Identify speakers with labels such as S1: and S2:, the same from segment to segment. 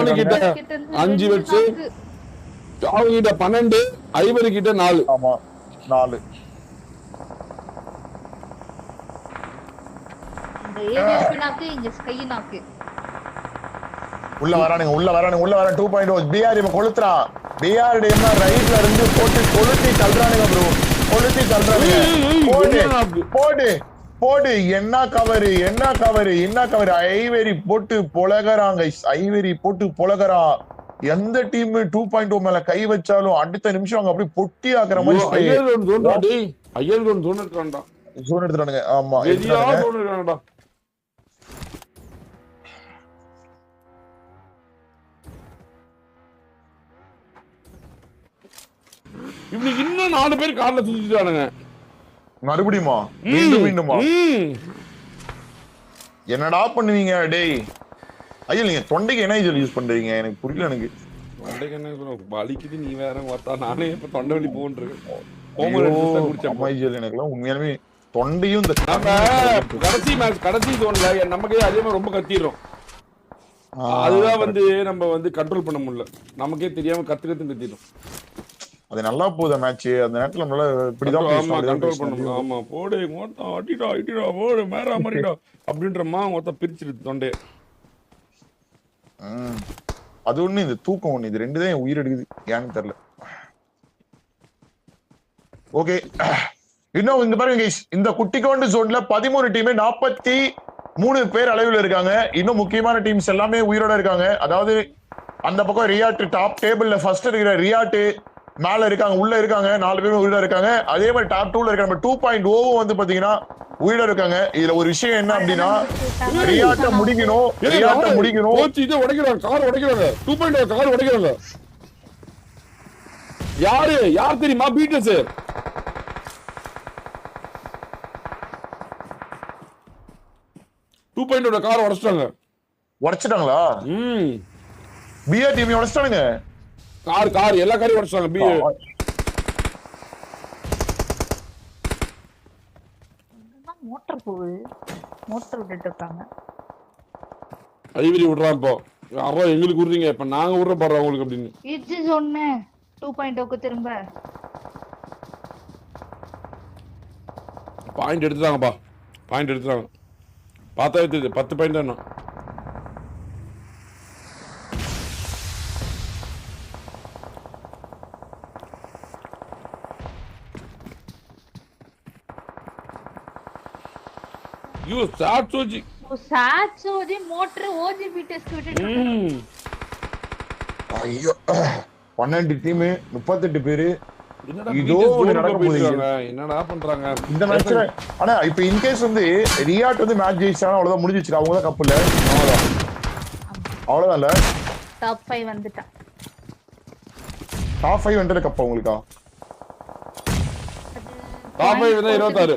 S1: Johnny கிட்ட 5 வெச்சு, அவங்க கிட்ட 12, ஐவரி கிட்ட 4.
S2: ஆமா 4. உள்ள வரானுங்க 2.0 பிஆர் இப்ப கொளுத்துறான். பிஆர் டேமா ரைட்ல இருந்து போட்டு கொளுத்தி தள்ளுறானுங்க ப்ரோ. போடு என்ன கவர் ஐவரி போட்டு பொலகறான். எந்த டீம் 2.0 மேல கை வச்சாலும் அடுத்த நிமிஷம் அவங்க அப்படியே பொட்டி ஆக்குற மாதிரி ஜோன் எடுத்துறானுங்க. ஆமா
S1: இப்படி இன்னும் 4 பேர் கார்ல சுத்திட்டானுங்க.
S2: மறுபடியுமா மீண்டுமா என்னடா பண்ணுவீங்க டேய்? ஐயோ நீங்க தொண்டைக்கு என்ன யூஸ் பண்றீங்க? எனக்கு புரியல. எனக்கு
S1: தொண்டைக்கு என்ன வலிக்குது. நீ வேற பார்த்தா நானே இப்ப தொண்டை வலி போன்றது.
S2: எனக்குலாம் உண்மையாலுமே தொண்டையும் இந்த
S1: கடைசி ஜோன்ல நமக்கே அதே மாதிரி ரொம்ப கத்திடுறோம். அதுதான் நம்ம கண்ட்ரோல் பண்ண முடியல. நமக்கே தெரியாம கத்திடும்.
S2: அது நல்லா போகுது மேட்ச். அந்த நேரத்துல நம்மளால இப்படிதான்
S1: கண்ட்ரோல் பண்ண முடியும். ஆமா போடு மொத்தம் அடிடா போடு மேரா மாறிடா அப்படின்றமா மொத்தம் பிரிச்சிருது தொண்டை.
S2: அது ஒண்ணு இந்த தூக்கம் ஒண்ணு, இது ரெண்டு தான் உயிர் எடுக்குது. ஏன்னு தெரியல. ஓகே இன்னும் இங்க பாருங்க இந்த குட்டிக்கோண்டு ஜோன்ல 13 டீம் 43 பேர் அளவில் இருக்காங்க. இன்னும் முக்கியமான டீம்ஸ் எல்லாமே உயிரோட இருக்காங்க. அதாவது அந்த பக்கம் ரியாட் டாப் டேபிள்ல ஃபர்ஸ்ட் இருக்கிற ரியாட் மேல இருக்காங்க, உள்ள இருக்காங்க, 4 பேரும் உயிரோட இருக்காங்க. அதே மாதிரி டாப் 2ல இருக்காங்க. 2.0 பாத்தீங்கன்னா உயிரோட இருக்காங்க. இதுல ஒரு விஷயம் என்ன அப்படின்னா ரியாட்ட முடிக்கணும்.
S1: இது உடைக்கிறாங்க, கார் உடைக்கிறாங்க. 2.0 கார் உடைக்கிறாங்க. யார் தெரியுமா? பீட்டஸ் 2.0 கார்
S2: உடைச்சிட்டாங்களா? பிஆர் டீம் உடைச்சிட்டானுங்க.
S1: கார் எல்லா காரையும் உடைச்சிட்டாங்க.
S3: மோட்டர் விட்டுட்டு இருக்காங்க.
S1: ஐவரி விடுறான். இப்போ அப்போ எங்களுக்கு விடுறீங்க, இப்ப நாங்க விடுற பாடுறோம் உங்களுக்கு அப்படின்னு.
S3: இது சொன்ன 2.0க்கு திரும்ப
S1: பாயிண்ட் எடுத்துட்டாங்கப்பா. பார்த்தா தெரியுது 10 பாயிண்ட் தான்.
S3: மோட்டர் ஓஜிபி டெஸ்ட் விட்டுட்டு.
S2: ஐயோ 12 டீம் 38 பேரு.
S1: என்னடா பண்றாங்க
S2: இந்த மேட்ச்ல? ஆனா இப்ப இன்கேஸ் ரியாட் மேட்ச் ஜெயிச்சாங்க, அவ்வளவுதான் முடிஞ்சிச்சு. அவங்க தான் கப் இல்ல, அவ்வளவுதான்.
S3: டாப் 5 வந்துட்டான்.
S2: டாப் 5 வந்துட்ட கப் உங்களுக்கா?
S1: டாப் 5 வந்து 26.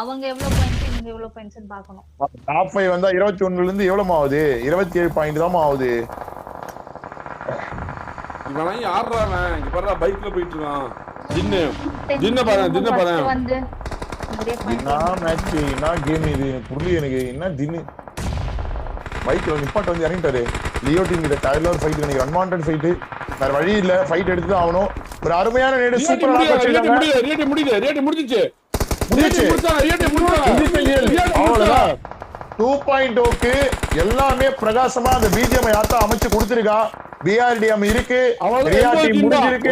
S3: அவங்க எவ்வளவு பாயிண்ட்ஸ் நீங்க எவ்வளவு பாயிண்ட்ஸ் பார்க்கணும்.
S2: டாப் 5 வந்தா 21ல இருந்து எவ்வளவு ஆகுது? 27 பாயிண்ட் தான் ஆகுது.
S1: இவன் யார்றானே? இங்க பாருடா பைக்ல போயிட்டு இருக்கான். தின்ன பாரு.
S2: என்ன மேட்ச் என்ன கேம் இது? புரியல எனக்கு. என்ன தின்னு பைக்ல நிப்பாட் இறங்கிட்டாரு. லியோ டீம் கிட்ட டைலர் ஃபைட் எனக்கு அன்வான்டட் ஃபைட். வேற வழி இல்ல, ஃபைட் எடுத்து தான் ஆகணும். ஒரு அருமையான நேடு சூப்பரா
S1: முடிஞ்சிச்சு.
S2: அவ்வளவுதான். 2.0க்கு எல்லாமே பிரகாசமா அந்த பிஜிஎம் யாத்தா அமைச்சு கொடுத்திருக்கா. பிஆர்டிஎம் இருக்கு, ரியாட் டீம் முடிஞ்சிருக்கு.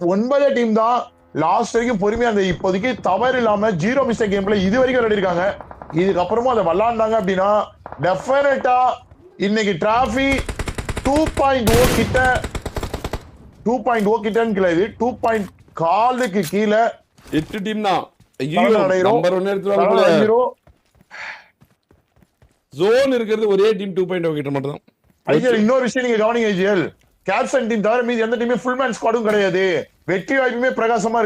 S2: 9 டீம் தான் லாஸ்ட் வரைக்கும் பொறுமையா அந்த இப்போதைக்கு தவறு இல்லாம 0 மிஸ்டேக் கேம்ல இது வரைக்கும் விளையாடி இருக்காங்க. இதுக்கப்புறமா அதை விளையாண்டாங்க அப்படின்னா டெஃபினட்டா இன்னைக்கு டிராஃபி 2.0 கிட்ட 2.0 கிட்டன்னு கிடையாது, 2.4க்கு கீழே
S1: 8 டீம் தான். நம்பர் 1 எடுத்துறாங்க. ஜோன் இருக்கிறது ஒரே டீம் 2.0 கிட்ட மட்டும் தான்.
S2: ஐயா இன்னொரு விஷயம் நீங்க கவனிங்க ஐஜிஎல், கேப்டன் டீம் தவிர மீதி எந்த டீமே ஃபுல் மேன் ஸ்குவாடும் கிடையாது. வெற்றி வாய்ப்புமே பிரகாசமா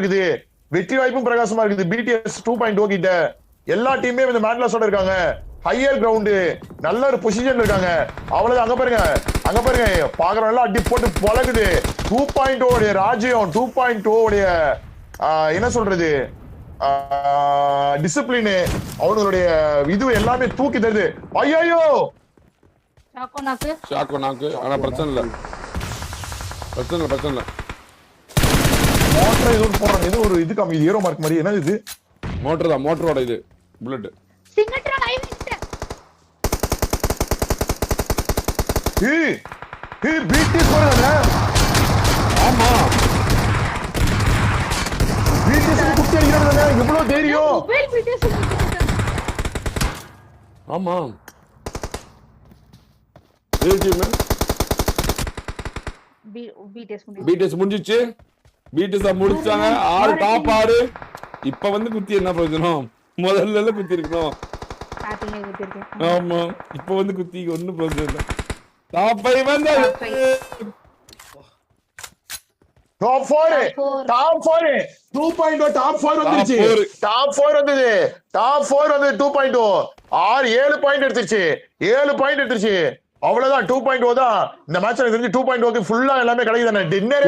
S2: இருக்குது. பிடிஎஸ் 2.0 கிட்ட எல்லா டீமே இந்த மேட்லாஸோட இருக்காங்க. ஹையர் கிரவுண்ட் நல்ல ஒரு பொசிஷன் இருக்காங்க. அவ்வளவு அங்க பாருங்க பாக்குறவங்க எல்லாம் அடி போட்டு பழகுது. 2.0 உடைய ராஜ்யம், 2.0 உடைய என்ன சொல்றது டிசிப்ளின், அவங்களுடைய இது எல்லாமே தூக்கி தருது. ஐயோ
S1: ஷாக்கோ நாக்கு. ஆனா பிரச்சனை இல்ல.
S2: மோட்டர் இது போறாங்க. இது ஒரு இது காமி ஹீரோ மார்க் மாதிரி. என்ன இது?
S1: மோட்டர் தான். மோட்டரோட இது புல்லட்.
S3: சிங்கட்ரா ஐவிட்ட.
S2: பிடி போறாங்க.
S1: ஆமா.
S2: பிடி குத்தி அடிக்கிறாங்க. எவ்வளவு தைரியம்.
S3: மொபைல் பிடிஎஸ் முடிச்சிட்டாங்க.
S1: ஆமா. ஏஜிமே பிடிஎஸ் முடிஞ்சிச்சு. பிடிஎஸ் முடிச்சாங்க. 6 டாப் 6. இப்ப வந்து குத்தி என்ன பிரயோஜனம்? முதல்ல குத்தி இருக்கணும். ஆமா. இப்ப வந்து குத்தி ஒண்ணும் பிரயோஜனம் இல்ல. டாப் 5 வந்து
S2: டாப் 4 2.0 டாப் 4 வந்துருச்சு. டாப் 4 வந்தது. டாப் 4 வந்து 2.0 7 பாயிண்ட் எடுத்துருச்சு. 7 பாயிண்ட் எடுத்துருச்சு. அவ்வளவுதான். 2.0 தான் இந்த மேட்ச்ல தெரிஞ்சு 2.0க்கு ஃபுல்லா எல்லாமே கிடைக்குதானே. டின்னரே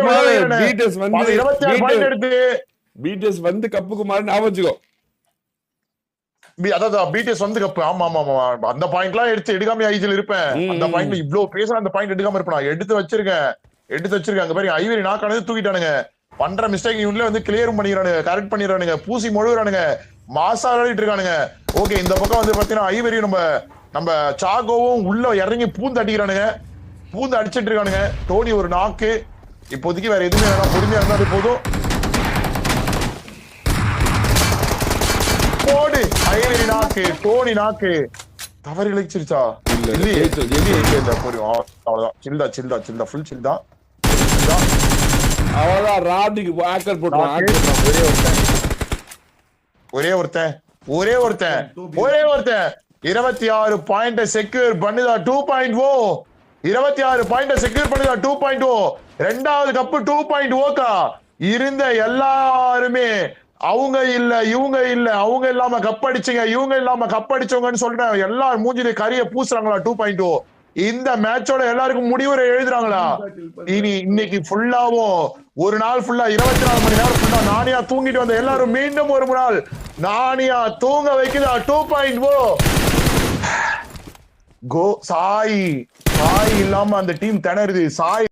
S1: பிடிஎஸ் வந்து
S2: 26 பாயிண்ட் எடுத்து
S1: பிடிஎஸ் வந்து கப்புக்கு மாறி ஞாபகம் வச்சுக்கோ.
S2: அதான் பிடிஎஸ் வந்து கப்பு. ஆமா ஆமா ஆமா. அந்த பாயிண்ட்லாம் எடுக்காம ஐஜில இருப்பேன். அந்த பாயிண்ட்ல இவ்ளோ பேச அந்த பாயிண்ட் எடுக்காம இருப்பேன். எடுத்து வச்சிருக்கேன். அங்க பாருங்க ஐவரி நாக்கானது தூக்கிட்டானுங்க. பண்ற மிஸ்டேக் இவங்களே வந்து கிளியரும் பண்ணிடுறானுங்க. கரெக்ட் பண்ணிடுறானுங்க. பூசி மொழுகுறானுங்க. மாசா விளையாடிட்டு இருக்கானுங்க. ஓகே இந்த பக்கம் வந்து பாத்தீங்கன்னா ஐவரி நம்ம சாகோவும் உள்ள இறங்கி பூந்து அடிக்கிறானுங்க. பூந்து அடிச்சிட்டு இருக்கானுங்க. டோனி ஒரு நாக்கு. இப்போதைக்கு வேற எதுவுமே வேணாம். பொறுமையா இருந்தாலே போதும். போடு ஐவரி நாக்கு. டோனி நாக்கு. தவறு இழைச்சிருச்சா? இல்லையே. அவ்வளவுதான். சில்டா ஃபுல் சில்டா.
S1: அவ்வளவுதான். ராதிக்கு ஹேக்கர் போட்டுறான்.
S2: ஒரே ஒருத்தன் 26 பாயிண்ட் செக்யூர் பண்ணுதா 2.0. 26 பாயிண்ட் செக்யூர் பண்ணுதா 2.0. ரெண்டாவது கப்பு 2.0கா. இருந்த எல்லாருமே அவங்க இல்ல இவங்க இல்ல, அவங்க இல்லாம கப்படிச்சுங்க, இவங்க இல்லாம கப்படிச்சவங்கன்னு சொல்றேன். எல்லாரும் மூஞ்சில கரிய பூசுறாங்களா 2.0. இந்த மேட்சோட எல்லாருக்கும் முடிவுரை எழுதுறாங்களா? இன்னைக்கு ஃபுல்லாவும் ஒரு நாள் ஃபுல்லா 24 மணி நேரம் ஃபுல்லா நானியா தூங்கிட்டு வந்த எல்லாரும் மீண்டும் ஒரு நாள் நானியா தூங்க வைக்குதா 2.0. கோ சாய் இல்லாம அந்த டீம் திணறுது. சாய்